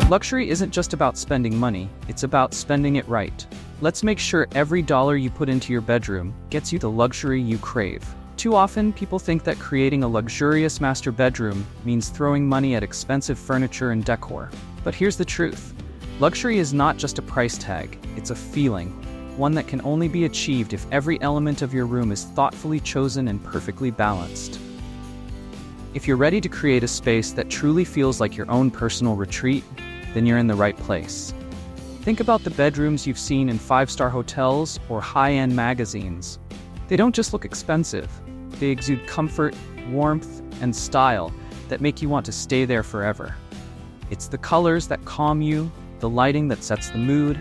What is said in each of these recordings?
Luxury isn't just about spending money, it's about spending it right. Let's make sure every dollar you put into your bedroom gets you the luxury you crave. Too often, people think that creating a luxurious master bedroom means throwing money at expensive furniture and decor. But here's the truth. Luxury is not just a price tag, it's a feeling, one that can only be achieved if every element of your room is thoughtfully chosen and perfectly balanced. If you're ready to create a space that truly feels like your own personal retreat, then you're in the right place. Think about the bedrooms you've seen in five-star hotels or high-end magazines. They don't just look expensive, they exude comfort, warmth, and style that make you want to stay there forever. It's the colors that calm you, the lighting that sets the mood,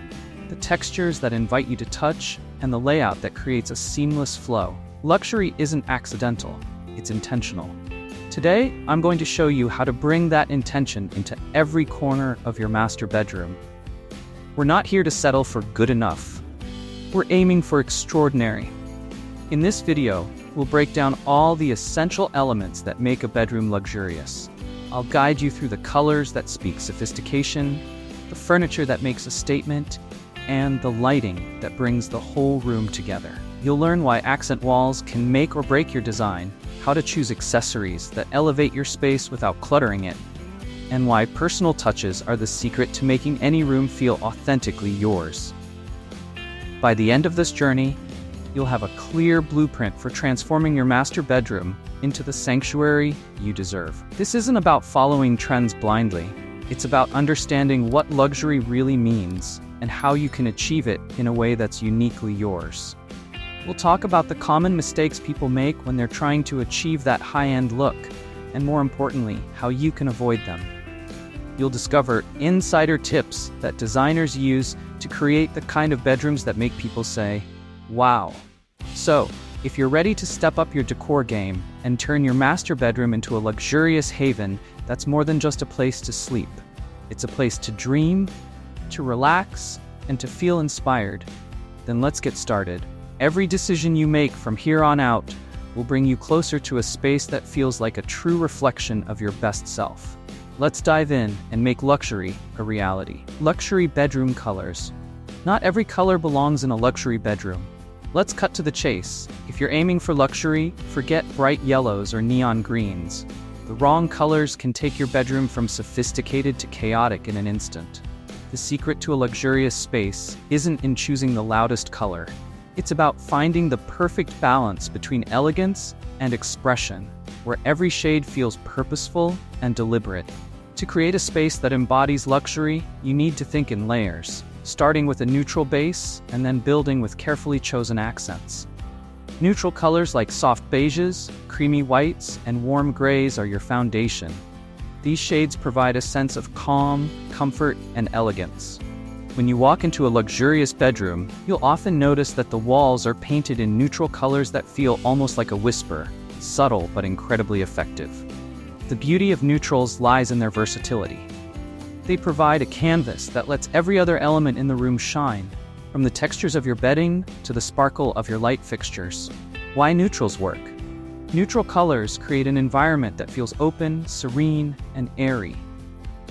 the textures that invite you to touch, and the layout that creates a seamless flow. Luxury isn't accidental, it's intentional. Today, I'm going to show you how to bring that intention into every corner of your master bedroom. We're not here to settle for good enough. We're aiming for extraordinary. In this video, we'll break down all the essential elements that make a bedroom luxurious. I'll guide you through the colors that speak sophistication, the furniture that makes a statement, and the lighting that brings the whole room together. You'll learn why accent walls can make or break your design, how to choose accessories that elevate your space without cluttering it, and why personal touches are the secret to making any room feel authentically yours. By the end of this journey, you'll have a clear blueprint for transforming your master bedroom into the sanctuary you deserve. This isn't about following trends blindly. It's about understanding what luxury really means and how you can achieve it in a way that's uniquely yours. We'll talk about the common mistakes people make when they're trying to achieve that high-end look, and more importantly, how you can avoid them. You'll discover insider tips that designers use to create the kind of bedrooms that make people say, "Wow." So, if you're ready to step up your decor game and turn your master bedroom into a luxurious haven that's more than just a place to sleep, it's a place to dream, to relax, and to feel inspired, then let's get started. Every decision you make from here on out will bring you closer to a space that feels like a true reflection of your best self. Let's dive in and make luxury a reality. Luxury bedroom colors. Not every color belongs in a luxury bedroom. Let's cut to the chase. If you're aiming for luxury, forget bright yellows or neon greens. The wrong colors can take your bedroom from sophisticated to chaotic in an instant. The secret to a luxurious space isn't in choosing the loudest color. It's about finding the perfect balance between elegance and expression, where every shade feels purposeful and deliberate. To create a space that embodies luxury, you need to think in layers, starting with a neutral base and then building with carefully chosen accents. Neutral colors like soft beiges, creamy whites, and warm grays are your foundation. These shades provide a sense of calm, comfort, and elegance. When you walk into a luxurious bedroom, you'll often notice that the walls are painted in neutral colors that feel almost like a whisper, subtle but incredibly effective. The beauty of neutrals lies in their versatility. They provide a canvas that lets every other element in the room shine, from the textures of your bedding to the sparkle of your light fixtures. Why neutrals work? Neutral colors create an environment that feels open, serene, and airy.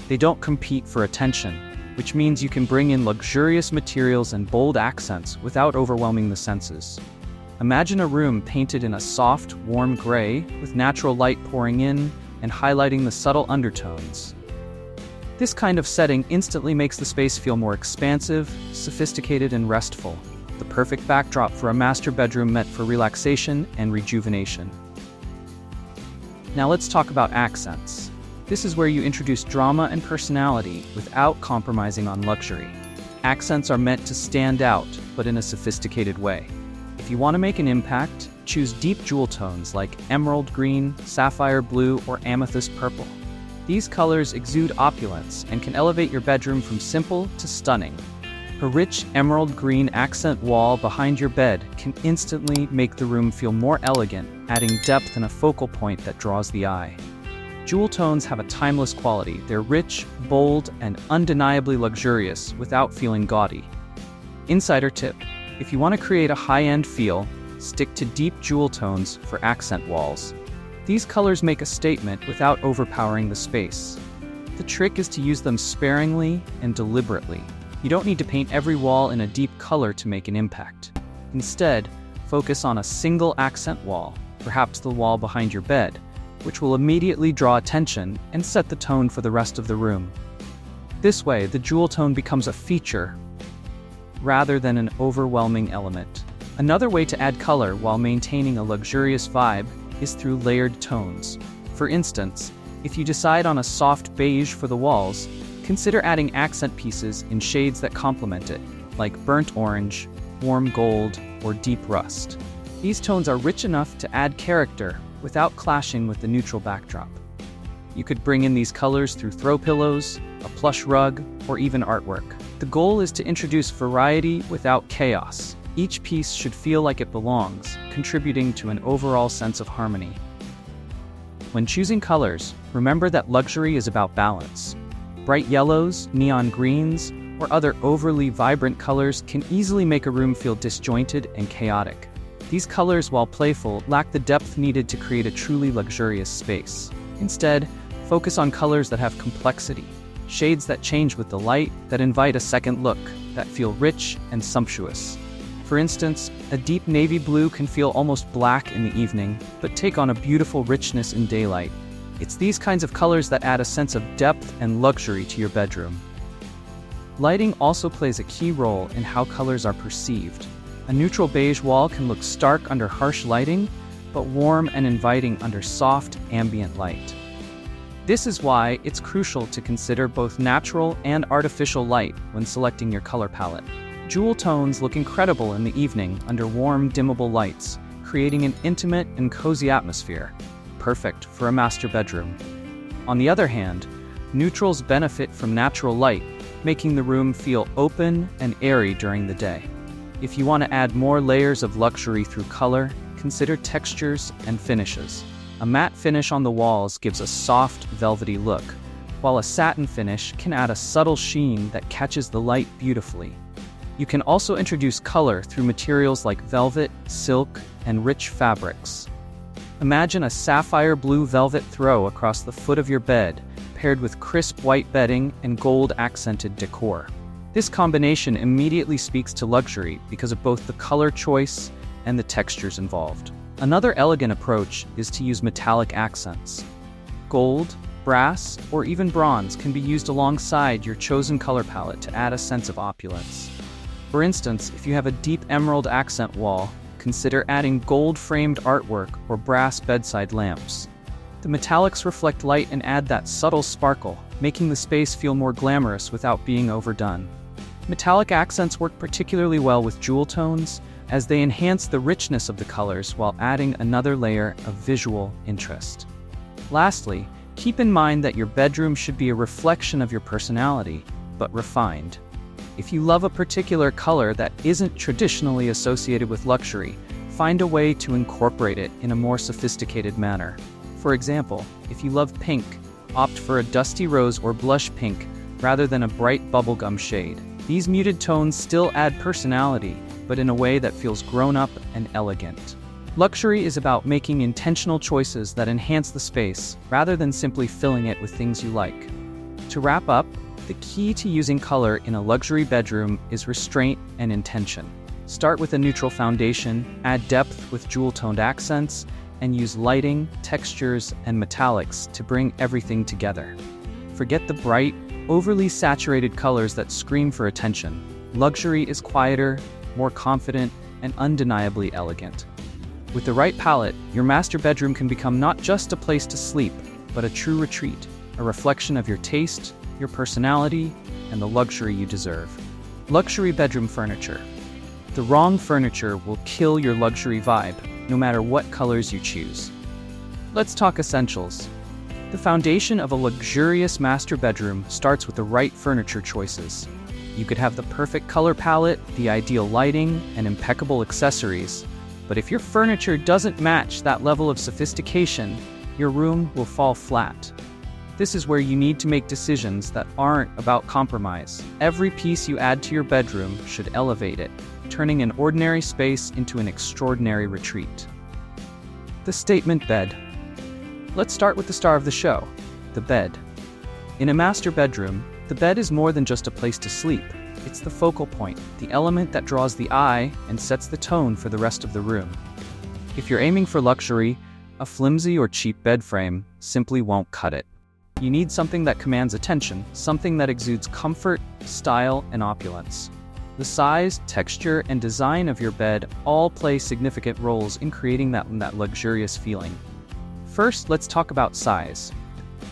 They don't compete for attention, which means you can bring in luxurious materials and bold accents without overwhelming the senses. Imagine a room painted in a soft, warm gray with natural light pouring in and highlighting the subtle undertones. This kind of setting instantly makes the space feel more expansive, sophisticated, and restful, the perfect backdrop for a master bedroom meant for relaxation and rejuvenation. Now let's talk about accents. This is where you introduce drama and personality without compromising on luxury. Accents are meant to stand out, but in a sophisticated way. If you want to make an impact, choose deep jewel tones like emerald green, sapphire blue, or amethyst purple. These colors exude opulence and can elevate your bedroom from simple to stunning. A rich emerald green accent wall behind your bed can instantly make the room feel more elegant, adding depth and a focal point that draws the eye. Jewel tones have a timeless quality. They're rich, bold, and undeniably luxurious without feeling gaudy. Insider tip: if you want to create a high-end feel, stick to deep jewel tones for accent walls. These colors make a statement without overpowering the space. The trick is to use them sparingly and deliberately. You don't need to paint every wall in a deep color to make an impact. Instead, focus on a single accent wall, perhaps the wall behind your bed, which will immediately draw attention and set the tone for the rest of the room. This way, the jewel tone becomes a feature rather than an overwhelming element. Another way to add color while maintaining a luxurious vibe is through layered tones. For instance, if you decide on a soft beige for the walls, consider adding accent pieces in shades that complement it, like burnt orange, warm gold, or deep rust. These tones are rich enough to add character without clashing with the neutral backdrop. You could bring in these colors through throw pillows, a plush rug, or even artwork. The goal is to introduce variety without chaos. Each piece should feel like it belongs, contributing to an overall sense of harmony. When choosing colors, remember that luxury is about balance. Bright yellows, neon greens, or other overly vibrant colors can easily make a room feel disjointed and chaotic. These colors, while playful, lack the depth needed to create a truly luxurious space. Instead, focus on colors that have complexity, shades that change with the light, that invite a second look, that feel rich and sumptuous. For instance, a deep navy blue can feel almost black in the evening, but take on a beautiful richness in daylight. It's these kinds of colors that add a sense of depth and luxury to your bedroom. Lighting also plays a key role in how colors are perceived. A neutral beige wall can look stark under harsh lighting, but warm and inviting under soft, ambient light. This is why it's crucial to consider both natural and artificial light when selecting your color palette. Jewel tones look incredible in the evening under warm, dimmable lights, creating an intimate and cozy atmosphere, perfect for a master bedroom. On the other hand, neutrals benefit from natural light, making the room feel open and airy during the day. If you want to add more layers of luxury through color, consider textures and finishes. A matte finish on the walls gives a soft, velvety look, while a satin finish can add a subtle sheen that catches the light beautifully. You can also introduce color through materials like velvet, silk, and rich fabrics. Imagine a sapphire blue velvet throw across the foot of your bed, paired with crisp white bedding and gold-accented decor. This combination immediately speaks to luxury because of both the color choice and the textures involved. Another elegant approach is to use metallic accents. Gold, brass, or even bronze can be used alongside your chosen color palette to add a sense of opulence. For instance, if you have a deep emerald accent wall, consider adding gold-framed artwork or brass bedside lamps. The metallics reflect light and add that subtle sparkle, making the space feel more glamorous without being overdone. Metallic accents work particularly well with jewel tones, as they enhance the richness of the colors while adding another layer of visual interest. Lastly, keep in mind that your bedroom should be a reflection of your personality, but refined. If you love a particular color that isn't traditionally associated with luxury, find a way to incorporate it in a more sophisticated manner. For example, if you love pink, opt for a dusty rose or blush pink rather than a bright bubblegum shade. These muted tones still add personality, but in a way that feels grown-up and elegant. Luxury is about making intentional choices that enhance the space, rather than simply filling it with things you like. To wrap up, the key to using color in a luxury bedroom is restraint and intention. Start with a neutral foundation, add depth with jewel-toned accents, and use lighting, textures, and metallics to bring everything together. Forget the bright, overly saturated colors that scream for attention. Luxury is quieter, more confident, and undeniably elegant. With the right palette, your master bedroom can become not just a place to sleep, but a true retreat, a reflection of your taste, your personality, and the luxury you deserve. Luxury bedroom furniture. The wrong furniture will kill your luxury vibe, no matter what colors you choose. Let's talk essentials. The foundation of a luxurious master bedroom starts with the right furniture choices. You could have the perfect color palette, the ideal lighting, and impeccable accessories, but if your furniture doesn't match that level of sophistication, your room will fall flat. This is where you need to make decisions that aren't about compromise. Every piece you add to your bedroom should elevate it, turning an ordinary space into an extraordinary retreat. The statement bed. Let's start with the star of the show, the bed. In a master bedroom, the bed is more than just a place to sleep. It's the focal point, the element that draws the eye and sets the tone for the rest of the room. If you're aiming for luxury, a flimsy or cheap bed frame simply won't cut it. You need something that commands attention, something that exudes comfort, style, and opulence. The size, texture, and design of your bed all play significant roles in creating that luxurious feeling. First, let's talk about size.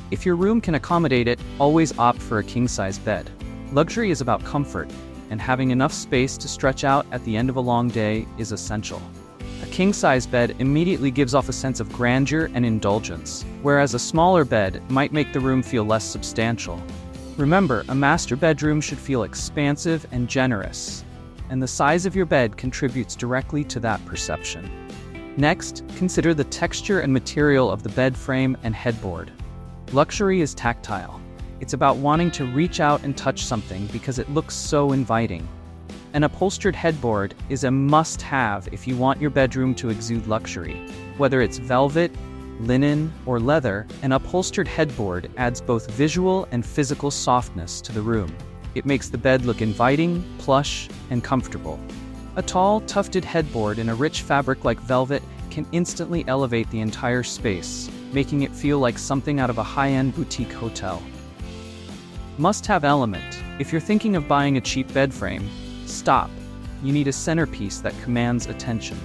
If your room can accommodate it, always opt for a king-size bed. Luxury is about comfort, and having enough space to stretch out at the end of a long day is essential. A king-size bed immediately gives off a sense of grandeur and indulgence, whereas a smaller bed might make the room feel less substantial. Remember, a master bedroom should feel expansive and generous, and the size of your bed contributes directly to that perception. Next, consider the texture and material of the bed frame and headboard. Luxury is tactile. It's about wanting to reach out and touch something because it looks so inviting. An upholstered headboard is a must-have if you want your bedroom to exude luxury. Whether it's velvet, linen, or leather, an upholstered headboard adds both visual and physical softness to the room. It makes the bed look inviting, plush, and comfortable. A tall, tufted headboard in a rich fabric like velvet can instantly elevate the entire space, making it feel like something out of a high-end boutique hotel. Must-have element. If you're thinking of buying a cheap bed frame, stop. You need a centerpiece that commands attention.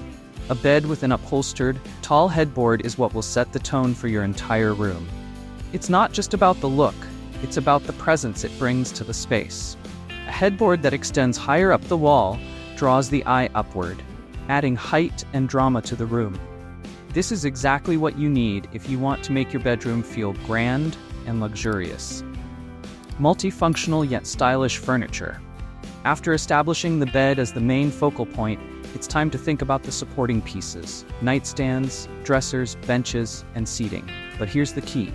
A bed with an upholstered, tall headboard is what will set the tone for your entire room. It's not just about the look, it's about the presence it brings to the space. A headboard that extends higher up the wall draws the eye upward, adding height and drama to the room. This is exactly what you need if you want to make your bedroom feel grand and luxurious. Multifunctional yet stylish furniture. After establishing the bed as the main focal point, it's time to think about the supporting pieces: nightstands, dressers, benches, and seating. But here's the key.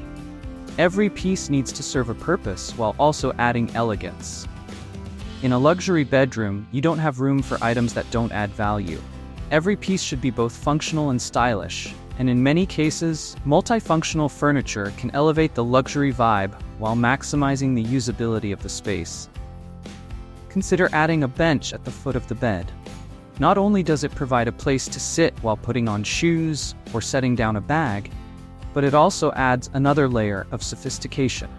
Every piece needs to serve a purpose while also adding elegance. In a luxury bedroom, you don't have room for items that don't add value. Every piece should be both functional and stylish, and in many cases, multifunctional furniture can elevate the luxury vibe while maximizing the usability of the space. Consider adding a bench at the foot of the bed. Not only does it provide a place to sit while putting on shoes or setting down a bag, but it also adds another layer of sophistication.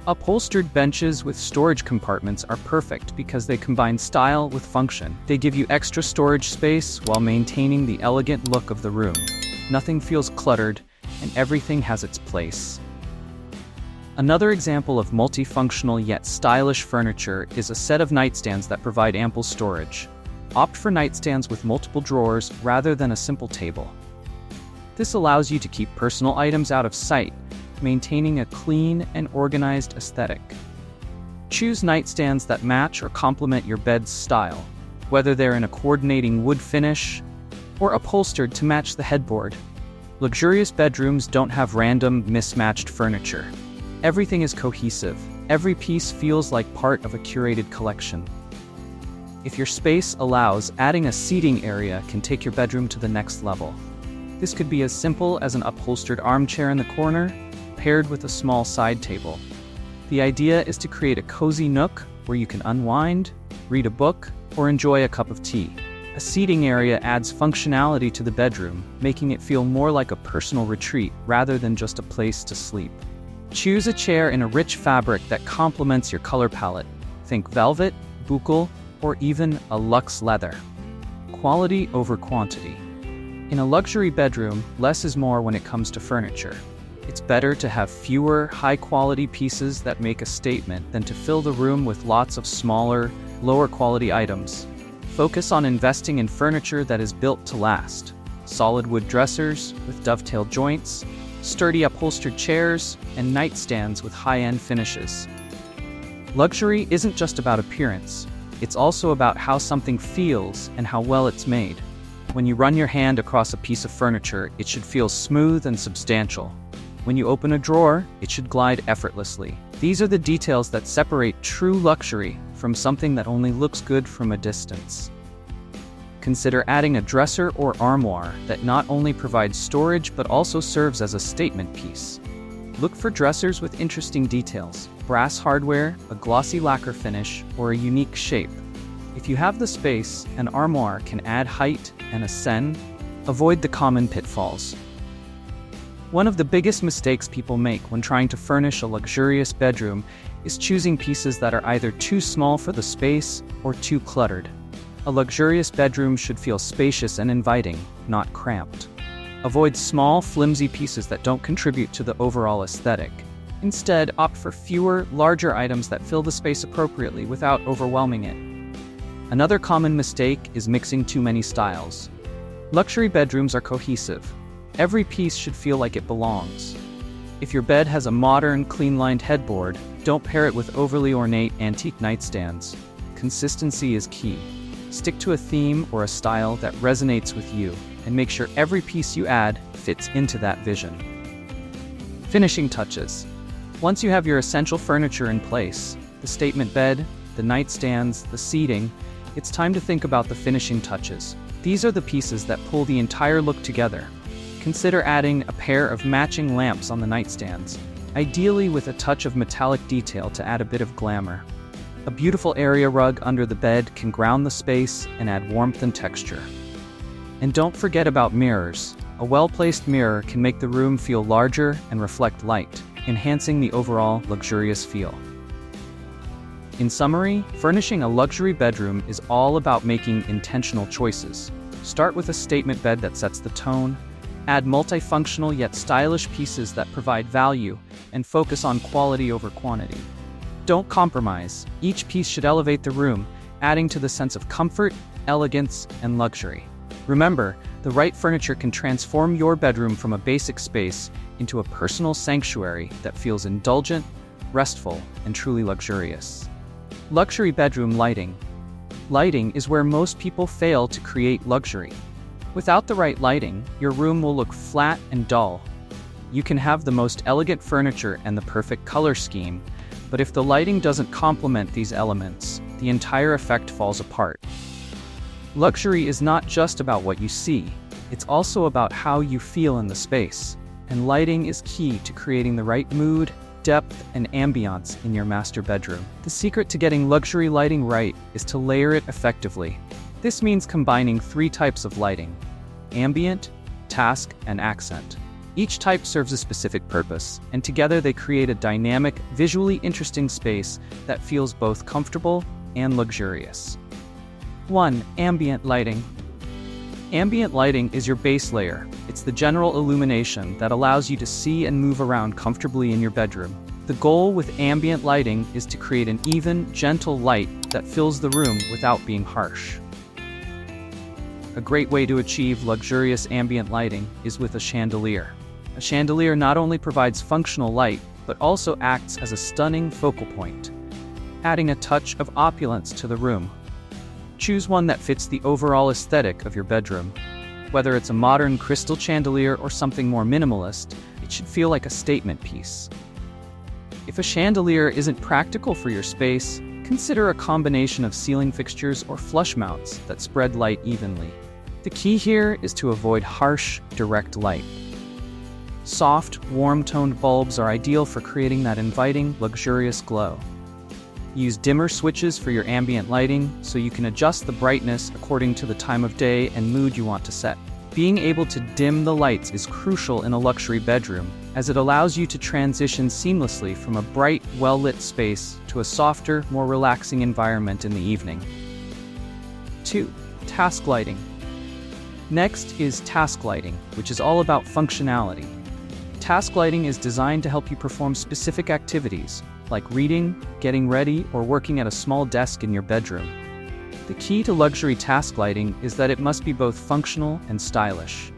Upholstered benches with storage compartments are perfect because they combine style with function. They give you extra storage space while maintaining the elegant look of the room. Nothing feels cluttered, and everything has its place. Another example of multifunctional yet stylish furniture is a set of nightstands that provide ample storage. Opt for nightstands with multiple drawers rather than a simple table. This allows you to keep personal items out of sight, maintaining a clean and organized aesthetic. Choose nightstands that match or complement your bed's style, whether they're in a coordinating wood finish or upholstered to match the headboard. Luxurious bedrooms don't have random, mismatched furniture. Everything is cohesive. Every piece feels like part of a curated collection. If your space allows, adding a seating area can take your bedroom to the next level. This could be as simple as an upholstered armchair in the corner, paired with a small side table. The idea is to create a cozy nook where you can unwind, read a book, or enjoy a cup of tea. A seating area adds functionality to the bedroom, making it feel more like a personal retreat rather than just a place to sleep. Choose a chair in a rich fabric that complements your color palette. Think velvet, buccal, or even a luxe leather. Quality over quantity. In a luxury bedroom, less is more when it comes to furniture. It's better to have fewer, high-quality pieces that make a statement than to fill the room with lots of smaller, lower-quality items. Focus on investing in furniture that is built to last. Solid wood dressers with dovetailed joints, sturdy upholstered chairs, and nightstands with high-end finishes. Luxury isn't just about appearance. It's also about how something feels and how well it's made. When you run your hand across a piece of furniture, it should feel smooth and substantial. When you open a drawer, it should glide effortlessly. These are the details that separate true luxury from something that only looks good from a distance. Consider adding a dresser or armoire that not only provides storage but also serves as a statement piece. Look for dressers with interesting details, brass hardware, a glossy lacquer finish, or a unique shape. If you have the space, an armoire can add height and ascend. Avoid the common pitfalls. One of the biggest mistakes people make when trying to furnish a luxurious bedroom is choosing pieces that are either too small for the space or too cluttered. A luxurious bedroom should feel spacious and inviting, not cramped. Avoid small, flimsy pieces that don't contribute to the overall aesthetic. Instead, opt for fewer, larger items that fill the space appropriately without overwhelming it. Another common mistake is mixing too many styles. Luxury bedrooms are cohesive. Every piece should feel like it belongs. If your bed has a modern, clean-lined headboard, don't pair it with overly ornate antique nightstands. Consistency is key. Stick to a theme or a style that resonates with you, and make sure every piece you add fits into that vision. Finishing touches. Once you have your essential furniture in place, the statement bed, the nightstands, the seating, it's time to think about the finishing touches. These are the pieces that pull the entire look together. Consider adding a pair of matching lamps on the nightstands, ideally with a touch of metallic detail to add a bit of glamour. A beautiful area rug under the bed can ground the space and add warmth and texture. And don't forget about mirrors. A well-placed mirror can make the room feel larger and reflect light, enhancing the overall luxurious feel. In summary, furnishing a luxury bedroom is all about making intentional choices. Start with a statement bed that sets the tone, add multifunctional yet stylish pieces that provide value, and focus on quality over quantity. Don't compromise. Each piece should elevate the room, adding to the sense of comfort, elegance, and luxury. Remember, the right furniture can transform your bedroom from a basic space into a personal sanctuary that feels indulgent, restful, and truly luxurious. Luxury bedroom lighting. Lighting is where most people fail to create luxury. Without the right lighting, your room will look flat and dull. You can have the most elegant furniture and the perfect color scheme, but if the lighting doesn't complement these elements, the entire effect falls apart. Luxury is not just about what you see, it's also about how you feel in the space, and lighting is key to creating the right mood, depth, and ambiance in your master bedroom. The secret to getting luxury lighting right is to layer it effectively. This means combining 3 types of lighting: ambient, task, and accent. Each type serves a specific purpose, and together they create a dynamic, visually interesting space that feels both comfortable and luxurious. 1. Ambient lighting. Ambient lighting is your base layer. It's the general illumination that allows you to see and move around comfortably in your bedroom. The goal with ambient lighting is to create an even, gentle light that fills the room without being harsh. A great way to achieve luxurious ambient lighting is with a chandelier. A chandelier not only provides functional light, but also acts as a stunning focal point, adding a touch of opulence to the room. Choose one that fits the overall aesthetic of your bedroom. Whether it's a modern crystal chandelier or something more minimalist, it should feel like a statement piece. If a chandelier isn't practical for your space, consider a combination of ceiling fixtures or flush mounts that spread light evenly. The key here is to avoid harsh, direct light. Soft, warm-toned bulbs are ideal for creating that inviting, luxurious glow. Use dimmer switches for your ambient lighting so you can adjust the brightness according to the time of day and mood you want to set. Being able to dim the lights is crucial in a luxury bedroom, as it allows you to transition seamlessly from a bright, well-lit space to a softer, more relaxing environment in the evening. 2. Task lighting. Next is task lighting, which is all about functionality. Task lighting is designed to help you perform specific activities, like reading, getting ready, or working at a small desk in your bedroom. The key to luxury task lighting is that it must be both functional and stylish.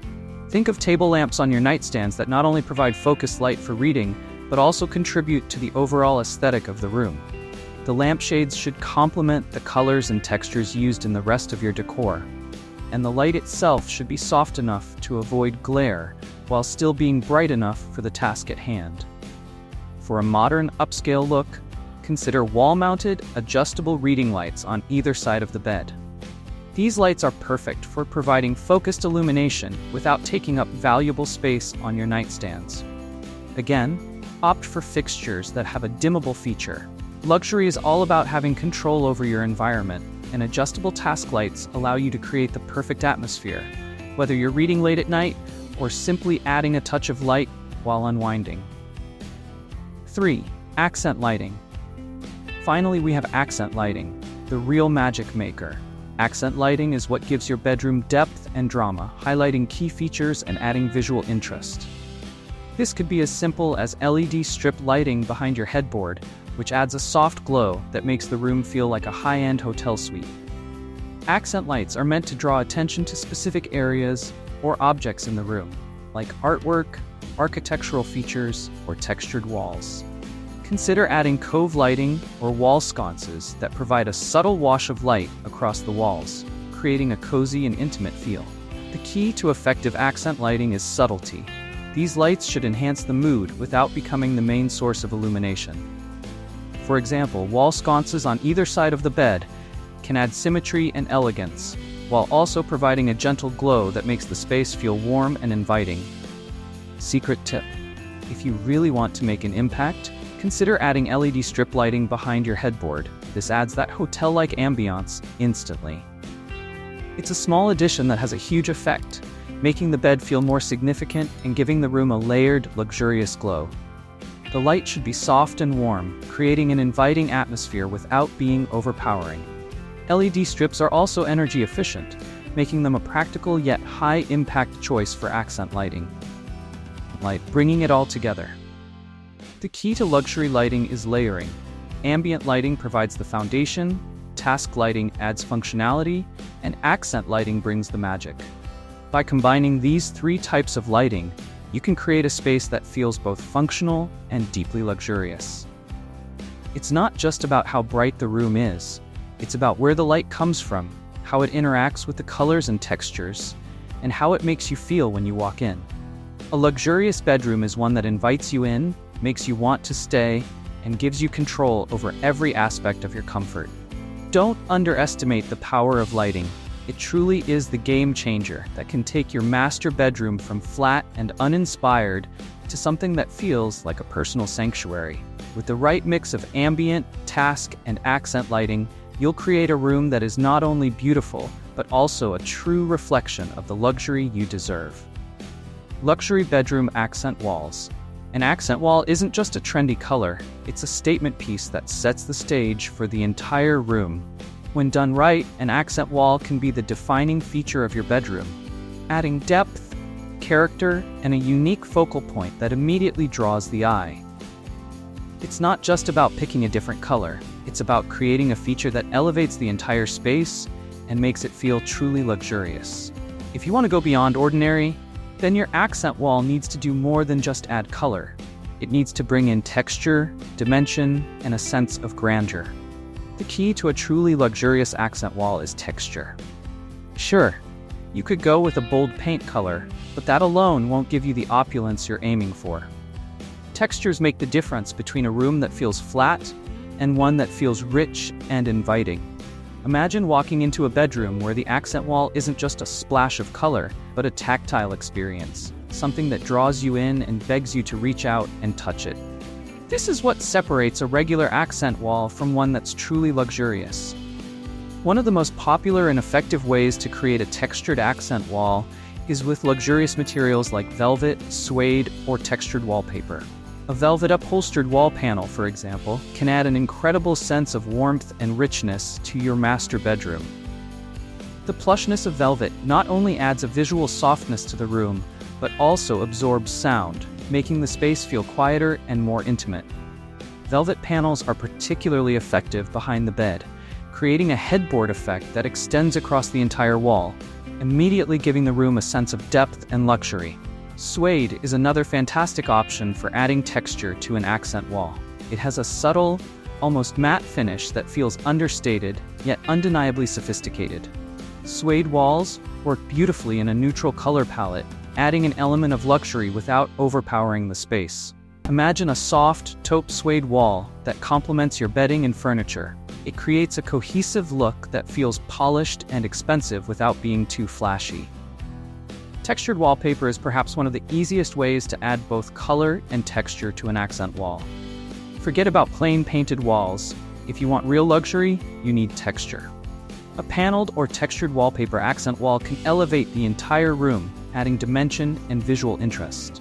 Think of table lamps on your nightstands that not only provide focused light for reading, but also contribute to the overall aesthetic of the room. The lampshades should complement the colors and textures used in the rest of your decor, and the light itself should be soft enough to avoid glare, while still being bright enough for the task at hand. For a modern, upscale look, consider wall-mounted, adjustable reading lights on either side of the bed. These lights are perfect for providing focused illumination without taking up valuable space on your nightstands. Again, Opt for fixtures that have a dimmable feature. Luxury is all about having control over your environment, and adjustable task lights allow you to create the perfect atmosphere, whether you're reading late at night or simply adding a touch of light while unwinding. 3. Accent lighting. Finally, we have accent lighting, the real magic maker. Accent lighting is what gives your bedroom depth and drama, highlighting key features and adding visual interest. This could be as simple as LED strip lighting behind your headboard, which adds a soft glow that makes the room feel like a high-end hotel suite. Accent lights are meant to draw attention to specific areas or objects in the room, like artwork, architectural features, or textured walls. Consider adding cove lighting or wall sconces that provide a subtle wash of light across the walls, creating a cozy and intimate feel. The key to effective accent lighting is subtlety. These lights should enhance the mood without becoming the main source of illumination. For example, wall sconces on either side of the bed can add symmetry and elegance, while also providing a gentle glow that makes the space feel warm and inviting. Secret tip: if you really want to make an impact, consider adding LED strip lighting behind your headboard. This adds that hotel-like ambiance instantly. It's a small addition that has a huge effect, making the bed feel more significant and giving the room a layered, luxurious glow. The light should be soft and warm, creating an inviting atmosphere without being overpowering. LED strips are also energy efficient, making them a practical yet high-impact choice for accent lighting. Bringing it all together. The key to luxury lighting is layering. Ambient lighting provides the foundation, task lighting adds functionality, and accent lighting brings the magic. By combining these 3 types of lighting, you can create a space that feels both functional and deeply luxurious. It's not just about how bright the room is, it's about where the light comes from, how it interacts with the colors and textures, and how it makes you feel when you walk in. A luxurious bedroom is one that invites you in, makes you want to stay, and gives you control over every aspect of your comfort. Don't underestimate the power of lighting. It truly is the game changer that can take your master bedroom from flat and uninspired to something that feels like a personal sanctuary. With the right mix of ambient, task, and accent lighting, you'll create a room that is not only beautiful, but also a true reflection of the luxury you deserve. Luxury bedroom accent walls. An accent wall isn't just a trendy color, it's a statement piece that sets the stage for the entire room. When done right, an accent wall can be the defining feature of your bedroom, adding depth, character, and a unique focal point that immediately draws the eye. It's not just about picking a different color, it's about creating a feature that elevates the entire space and makes it feel truly luxurious. If you want to go beyond ordinary, then your accent wall needs to do more than just add color. It needs to bring in texture, dimension, and a sense of grandeur. The key to a truly luxurious accent wall is texture. Sure, you could go with a bold paint color, but that alone won't give you the opulence you're aiming for. Textures make the difference between a room that feels flat and one that feels rich and inviting. Imagine walking into a bedroom where the accent wall isn't just a splash of color, but a tactile experience, something that draws you in and begs you to reach out and touch it. This is what separates a regular accent wall from one that's truly luxurious. One of the most popular and effective ways to create a textured accent wall is with luxurious materials like velvet, suede, or textured wallpaper. A velvet upholstered wall panel, for example, can add an incredible sense of warmth and richness to your master bedroom. The plushness of velvet not only adds a visual softness to the room, but also absorbs sound, making the space feel quieter and more intimate. Velvet panels are particularly effective behind the bed, creating a headboard effect that extends across the entire wall, immediately giving the room a sense of depth and luxury. Suede is another fantastic option for adding texture to an accent wall. It has a subtle, almost matte finish that feels understated, yet undeniably sophisticated. Suede walls work beautifully in a neutral color palette, adding an element of luxury without overpowering the space. Imagine a soft, taupe suede wall that complements your bedding and furniture. It creates a cohesive look that feels polished and expensive without being too flashy. Textured wallpaper is perhaps one of the easiest ways to add both color and texture to an accent wall. Forget about plain painted walls. If you want real luxury, you need texture. A paneled or textured wallpaper accent wall can elevate the entire room, adding dimension and visual interest.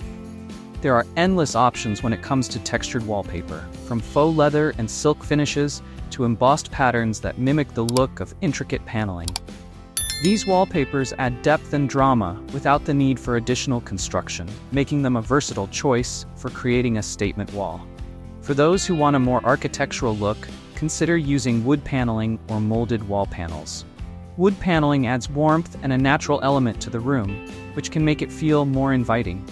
There are endless options when it comes to textured wallpaper, from faux leather and silk finishes to embossed patterns that mimic the look of intricate paneling. These wallpapers add depth and drama without the need for additional construction, making them a versatile choice for creating a statement wall. For those who want a more architectural look, consider using wood paneling or molded wall panels. Wood paneling adds warmth and a natural element to the room, which can make it feel more inviting.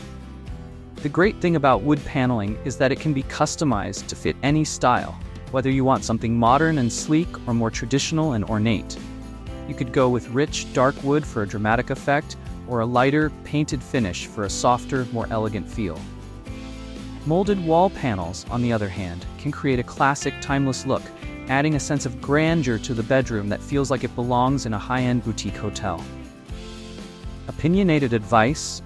The great thing about wood paneling is that it can be customized to fit any style, whether you want something modern and sleek or more traditional and ornate. You could go with rich, dark wood for a dramatic effect, or a lighter, painted finish for a softer, more elegant feel. Molded wall panels, on the other hand, can create a classic, timeless look, adding a sense of grandeur to the bedroom that feels like it belongs in a high-end boutique hotel. Opinionated advice: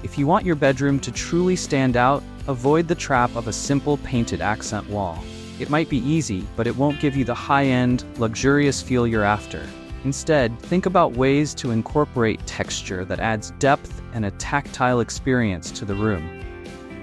if you want your bedroom to truly stand out, avoid the trap of a simple painted accent wall. It might be easy, but it won't give you the high-end, luxurious feel you're after. Instead, think about ways to incorporate texture that adds depth and a tactile experience to the room.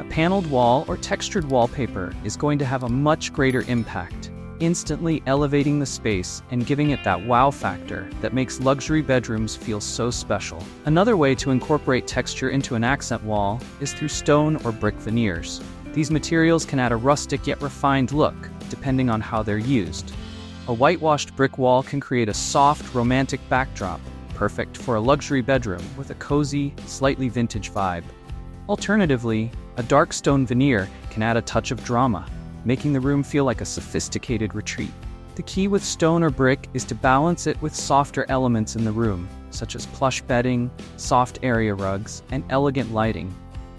A paneled wall or textured wallpaper is going to have a much greater impact, instantly elevating the space and giving it that wow factor that makes luxury bedrooms feel so special. Another way to incorporate texture into an accent wall is through stone or brick veneers. These materials can add a rustic yet refined look, depending on how they're used. A whitewashed brick wall can create a soft, romantic backdrop, perfect for a luxury bedroom with a cozy, slightly vintage vibe. Alternatively, a dark stone veneer can add a touch of drama, making the room feel like a sophisticated retreat. The key with stone or brick is to balance it with softer elements in the room, such as plush bedding, soft area rugs, and elegant lighting,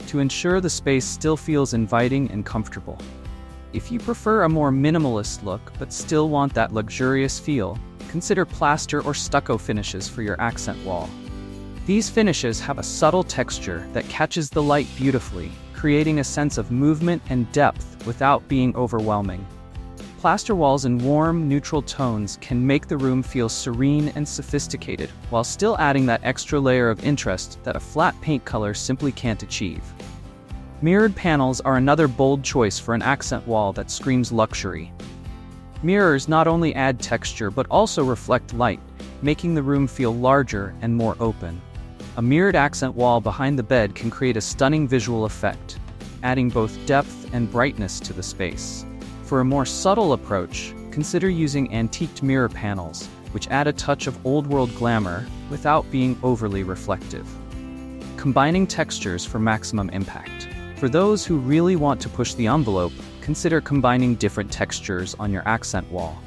to ensure the space still feels inviting and comfortable. If you prefer a more minimalist look but still want that luxurious feel, consider plaster or stucco finishes for your accent wall. These finishes have a subtle texture that catches the light beautifully, creating a sense of movement and depth without being overwhelming. Plaster walls in warm, neutral tones can make the room feel serene and sophisticated, while still adding that extra layer of interest that a flat paint color simply can't achieve. Mirrored panels are another bold choice for an accent wall that screams luxury. Mirrors not only add texture but also reflect light, making the room feel larger and more open. A mirrored accent wall behind the bed can create a stunning visual effect, adding both depth and brightness to the space. For a more subtle approach, consider using antiqued mirror panels, which add a touch of old-world glamour without being overly reflective. Combining textures for maximum impact. For those who really want to push the envelope, consider combining different textures on your accent wall.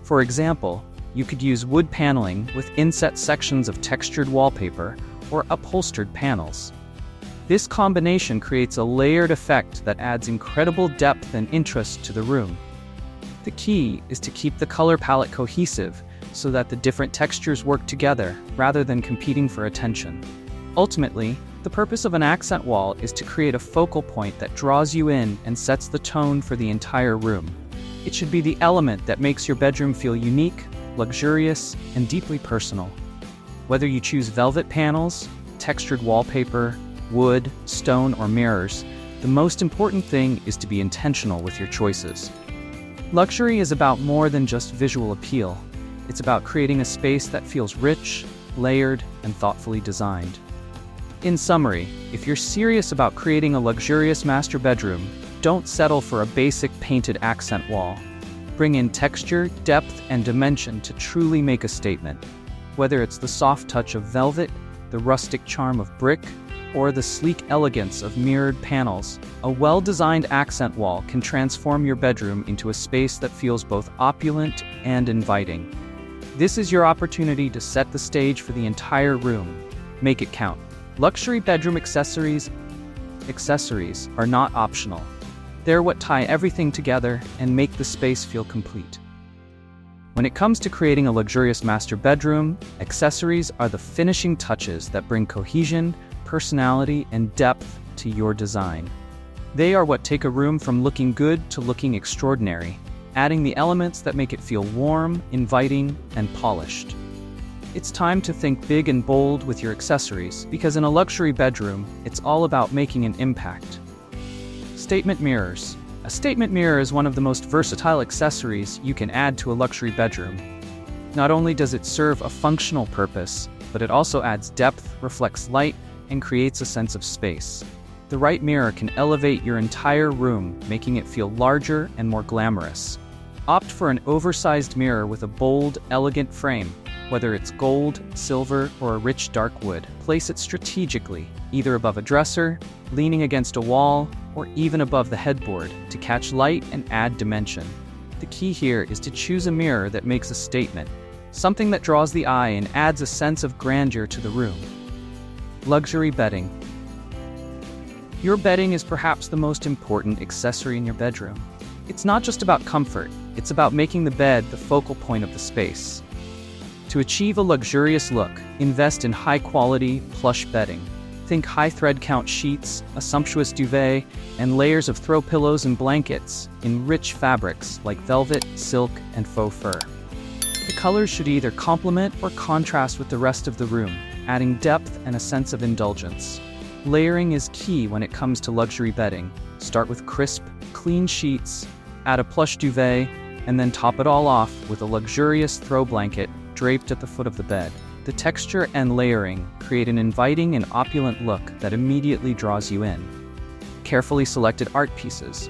For example, you could use wood paneling with inset sections of textured wallpaper or upholstered panels. This combination creates a layered effect that adds incredible depth and interest to the room. The key is to keep the color palette cohesive so that the different textures work together rather than competing for attention. Ultimately, the purpose of an accent wall is to create a focal point that draws you in and sets the tone for the entire room. It should be the element that makes your bedroom feel unique, luxurious, and deeply personal. Whether you choose velvet panels, textured wallpaper, wood, stone, or mirrors, the most important thing is to be intentional with your choices. Luxury is about more than just visual appeal. It's about creating a space that feels rich, layered, and thoughtfully designed. In summary, if you're serious about creating a luxurious master bedroom, don't settle for a basic painted accent wall. Bring in texture, depth, and dimension to truly make a statement. Whether it's the soft touch of velvet, the rustic charm of brick, or the sleek elegance of mirrored panels, a well-designed accent wall can transform your bedroom into a space that feels both opulent and inviting. This is your opportunity to set the stage for the entire room. Make it count. Luxury bedroom accessories are not optional. They're what tie everything together and make the space feel complete. When it comes to creating a luxurious master bedroom, accessories are the finishing touches that bring cohesion, personality and depth to your design. They are what take a room from looking good to looking extraordinary, adding the elements that make it feel warm, inviting, and polished. It's time to think big and bold with your accessories, because in a luxury bedroom, it's all about making an impact. Statement mirrors. A statement mirror is one of the most versatile accessories you can add to a luxury bedroom. Not only does it serve a functional purpose, but it also adds depth, reflects light, and creates a sense of space. The right mirror can elevate your entire room, making it feel larger and more glamorous. Opt for an oversized mirror with a bold, elegant frame. Whether it's gold, silver, or a rich dark wood, place it strategically, either above a dresser, leaning against a wall, or even above the headboard to catch light and add dimension. The key here is to choose a mirror that makes a statement, something that draws the eye and adds a sense of grandeur to the room. Luxury bedding. Your bedding is perhaps the most important accessory in your bedroom. It's not just about comfort, it's about making the bed the focal point of the space. To achieve a luxurious look, invest in high-quality, plush bedding. Think high thread count sheets, a sumptuous duvet, and layers of throw pillows and blankets in rich fabrics like velvet, silk, and faux fur. The colors should either complement or contrast with the rest of the room, adding depth and a sense of indulgence. Layering is key when it comes to luxury bedding. Start with crisp, clean sheets, add a plush duvet, and then top it all off with a luxurious throw blanket draped at the foot of the bed. The texture and layering create an inviting and opulent look that immediately draws you in. Carefully selected art pieces.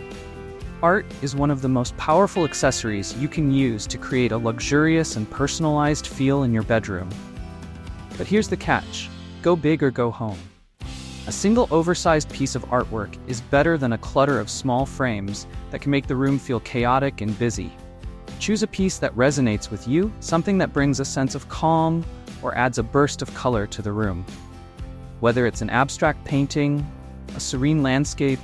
Art is one of the most powerful accessories you can use to create a luxurious and personalized feel in your bedroom. But here's the catch: go big or go home. A single oversized piece of artwork is better than a clutter of small frames that can make the room feel chaotic and busy. Choose a piece that resonates with you, something that brings a sense of calm or adds a burst of color to the room. Whether it's an abstract painting, a serene landscape,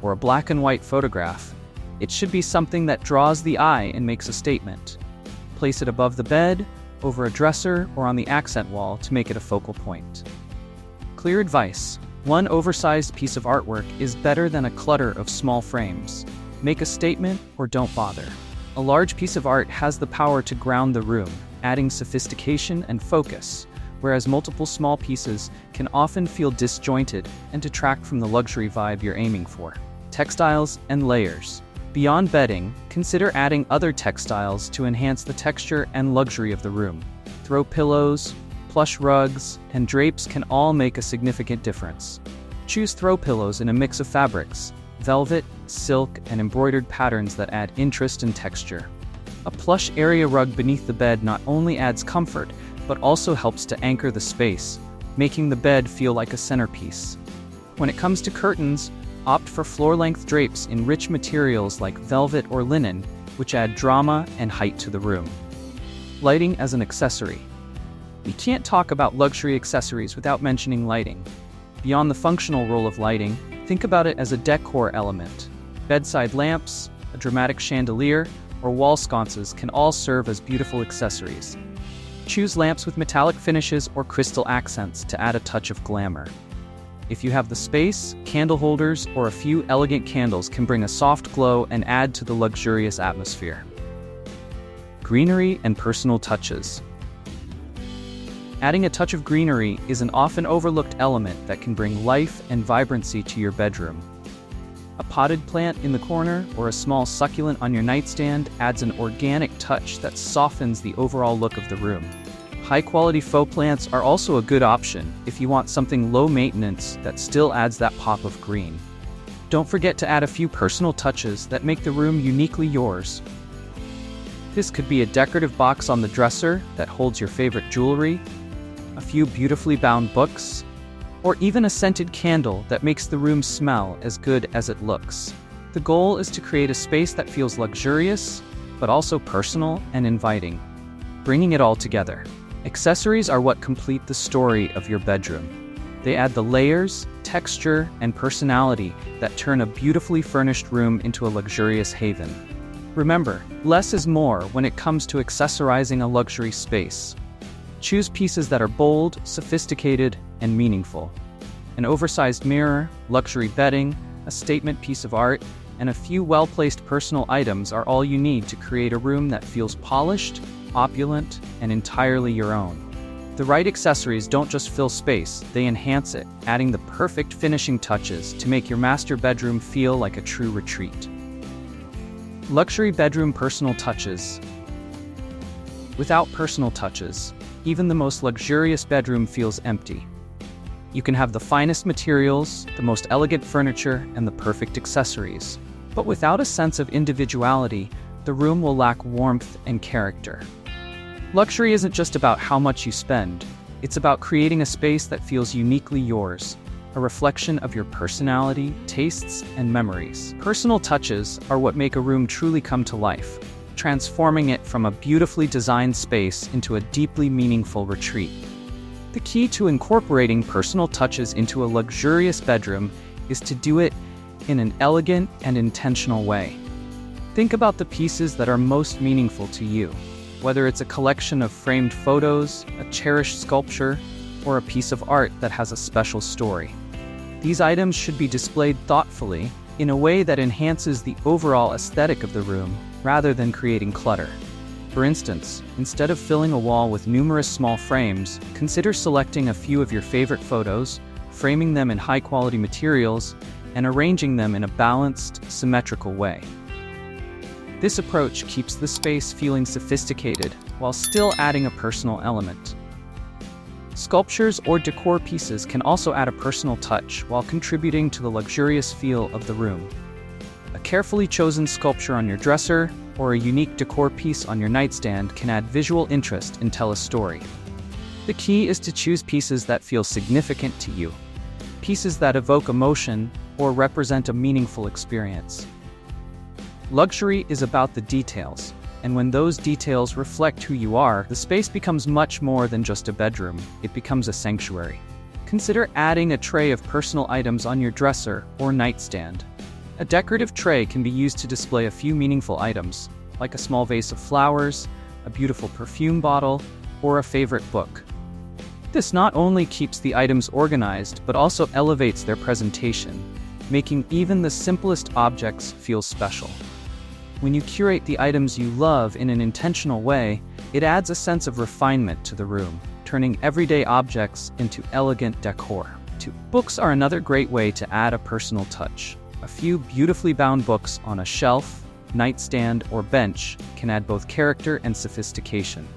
or a black and white photograph, it should be something that draws the eye and makes a statement. Place it above the bed, over a dresser, or on the accent wall to make it a focal point. Clear advice: one oversized piece of artwork is better than a clutter of small frames. Make a statement or don't bother. A large piece of art has the power to ground the room, adding sophistication and focus, whereas multiple small pieces can often feel disjointed and detract from the luxury vibe you're aiming for. Textiles and layers. Beyond bedding, consider adding other textiles to enhance the texture and luxury of the room. Throw pillows, plush rugs, and drapes can all make a significant difference. Choose throw pillows in a mix of fabrics: velvet, silk, and embroidered patterns that add interest and texture. A plush area rug beneath the bed not only adds comfort, but also helps to anchor the space, making the bed feel like a centerpiece. When it comes to curtains, opt for floor-length drapes in rich materials like velvet or linen, which add drama and height to the room. Lighting as an accessory. You can't talk about luxury accessories without mentioning lighting. Beyond the functional role of lighting, think about it as a decor element. Bedside lamps, a dramatic chandelier, or wall sconces can all serve as beautiful accessories. Choose lamps with metallic finishes or crystal accents to add a touch of glamour. If you have the space, candle holders or a few elegant candles can bring a soft glow and add to the luxurious atmosphere. Greenery and personal touches. Adding a touch of greenery is an often overlooked element that can bring life and vibrancy to your bedroom. A potted plant in the corner or a small succulent on your nightstand adds an organic touch that softens the overall look of the room. High-quality faux plants are also a good option if you want something low maintenance that still adds that pop of green. Don't forget to add a few personal touches that make the room uniquely yours. This could be a decorative box on the dresser that holds your favorite jewelry, a few beautifully bound books, or even a scented candle that makes the room smell as good as it looks. The goal is to create a space that feels luxurious, but also personal and inviting, bringing it all together. Accessories are what complete the story of your bedroom. They add the layers, texture, and personality that turn a beautifully furnished room into a luxurious haven. Remember, less is more when it comes to accessorizing a luxury space. Choose pieces that are bold, sophisticated, and meaningful. An oversized mirror, luxury bedding, a statement piece of art, and a few well-placed personal items are all you need to create a room that feels polished, opulent, and entirely your own. The right accessories don't just fill space, they enhance it, adding the perfect finishing touches to make your master bedroom feel like a true retreat. Luxury bedroom personal touches. Without personal touches, even the most luxurious bedroom feels empty. You can have the finest materials, the most elegant furniture, and the perfect accessories. But without a sense of individuality, the room will lack warmth and character. Luxury isn't just about how much you spend, it's about creating a space that feels uniquely yours, a reflection of your personality, tastes, and memories. Personal touches are what make a room truly come to life, transforming it from a beautifully designed space into a deeply meaningful retreat. The key to incorporating personal touches into a luxurious bedroom is to do it in an elegant and intentional way. Think about the pieces that are most meaningful to you, whether it's a collection of framed photos, a cherished sculpture, or a piece of art that has a special story. These items should be displayed thoughtfully in a way that enhances the overall aesthetic of the room rather than creating clutter. For instance, instead of filling a wall with numerous small frames, consider selecting a few of your favorite photos, framing them in high-quality materials, and arranging them in a balanced, symmetrical way. This approach keeps the space feeling sophisticated while still adding a personal element. Sculptures or decor pieces can also add a personal touch while contributing to the luxurious feel of the room. A carefully chosen sculpture on your dresser or a unique decor piece on your nightstand can add visual interest and tell a story. The key is to choose pieces that feel significant to you, pieces that evoke emotion or represent a meaningful experience. Luxury is about the details, and when those details reflect who you are, the space becomes much more than just a bedroom. It becomes a sanctuary. Consider adding a tray of personal items on your dresser or nightstand. A decorative tray can be used to display a few meaningful items, like a small vase of flowers, a beautiful perfume bottle, or a favorite book. This not only keeps the items organized, but also elevates their presentation, making even the simplest objects feel special. When you curate the items you love in an intentional way, it adds a sense of refinement to the room, turning everyday objects into elegant decor. Books are another great way to add a personal touch. A few beautifully bound books on a shelf, nightstand, or bench can add both character and sophistication.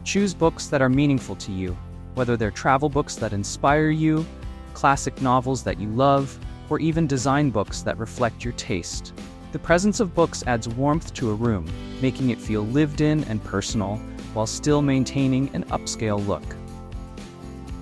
Choose books that are meaningful to you, whether they're travel books that inspire you, classic novels that you love, or even design books that reflect your taste. The presence of books adds warmth to a room, making it feel lived in and personal, while still maintaining an upscale look.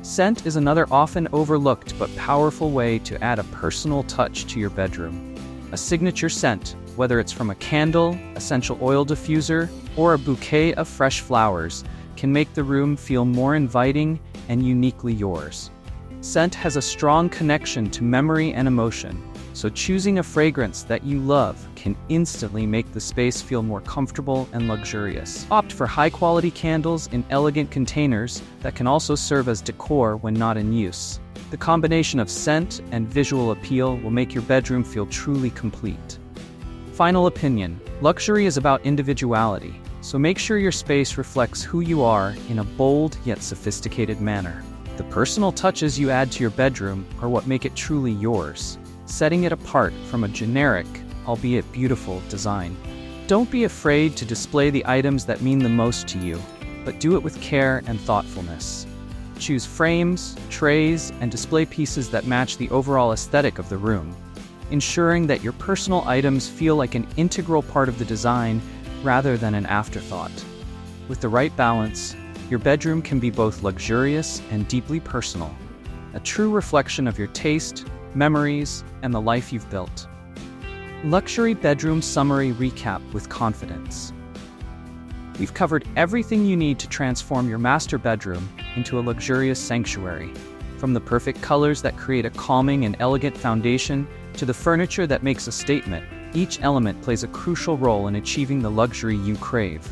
Scent is another often overlooked but powerful way to add a personal touch to your bedroom. A signature scent, whether it's from a candle, essential oil diffuser, or a bouquet of fresh flowers, can make the room feel more inviting and uniquely yours. Scent has a strong connection to memory and emotion, so choosing a fragrance that you love can instantly make the space feel more comfortable and luxurious. Opt for high-quality candles in elegant containers that can also serve as decor when not in use. The combination of scent and visual appeal will make your bedroom feel truly complete. Final opinion: luxury is about individuality, so make sure your space reflects who you are in a bold yet sophisticated manner. The personal touches you add to your bedroom are what make it truly yours, setting it apart from a generic, albeit beautiful, design. Don't be afraid to display the items that mean the most to you, but do it with care and thoughtfulness. Choose frames, trays, and display pieces that match the overall aesthetic of the room, ensuring that your personal items feel like an integral part of the design rather than an afterthought. With the right balance, your bedroom can be both luxurious and deeply personal, a true reflection of your taste, memories, and the life you've built. Luxury bedroom summary recap with confidence. We've covered everything you need to transform your master bedroom into a luxurious sanctuary, from the perfect colors that create a calming and elegant foundation to the furniture that makes a statement. Each element plays a crucial role in achieving the luxury you crave.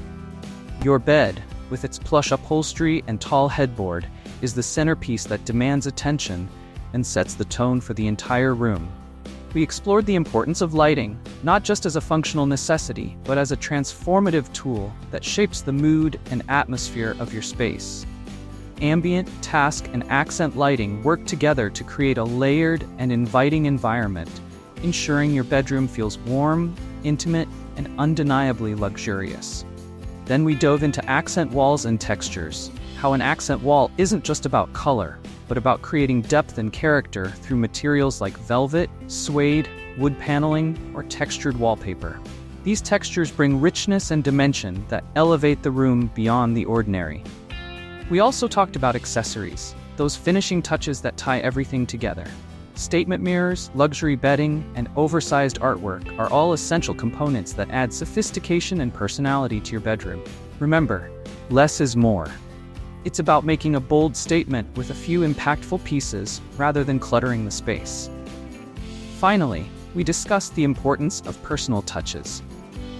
Your bed, with its plush upholstery and tall headboard, is the centerpiece that demands attention and sets the tone for the entire room. We explored the importance of lighting, not just as a functional necessity, but as a transformative tool that shapes the mood and atmosphere of your space. Ambient, task, and accent lighting work together to create a layered and inviting environment, ensuring your bedroom feels warm, intimate, and undeniably luxurious. Then we dove into accent walls and textures, how an accent wall isn't just about color, but about creating depth and character through materials like velvet, suede, wood paneling, or textured wallpaper. These textures bring richness and dimension that elevate the room beyond the ordinary. We also talked about accessories, those finishing touches that tie everything together. Statement mirrors, luxury bedding, and oversized artwork are all essential components that add sophistication and personality to your bedroom. Remember, less is more. It's about making a bold statement with a few impactful pieces rather than cluttering the space. Finally, we discussed the importance of personal touches.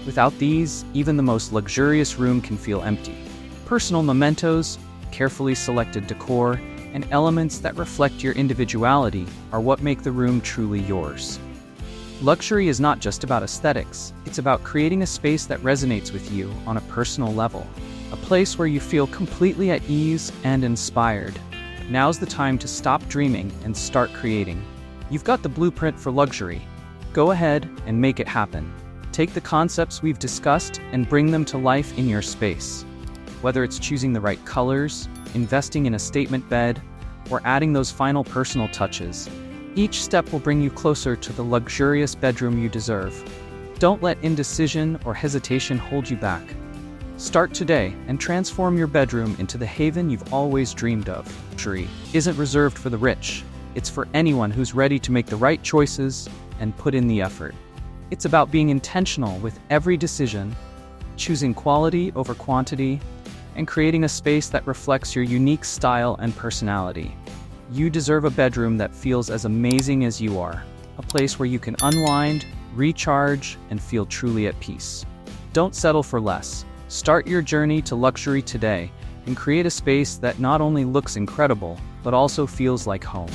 Without these, even the most luxurious room can feel empty. Personal mementos, carefully selected decor, and elements that reflect your individuality are what make the room truly yours. Luxury is not just about aesthetics, it's about creating a space that resonates with you on a personal level. A place where you feel completely at ease and inspired. Now's the time to stop dreaming and start creating. You've got the blueprint for luxury. Go ahead and make it happen. Take the concepts we've discussed and bring them to life in your space. Whether it's choosing the right colors, investing in a statement bed, or adding those final personal touches, each step will bring you closer to the luxurious bedroom you deserve. Don't let indecision or hesitation hold you back. Start today and transform your bedroom into the haven you've always dreamed of. Luxury isn't reserved for the rich. It's for anyone who's ready to make the right choices and put in the effort. It's about being intentional with every decision, choosing quality over quantity, and creating a space that reflects your unique style and personality. You deserve a bedroom that feels as amazing as you are, a place where you can unwind, recharge, and feel truly at peace. Don't settle for less. Start your journey to luxury today and create a space that not only looks incredible, but also feels like home.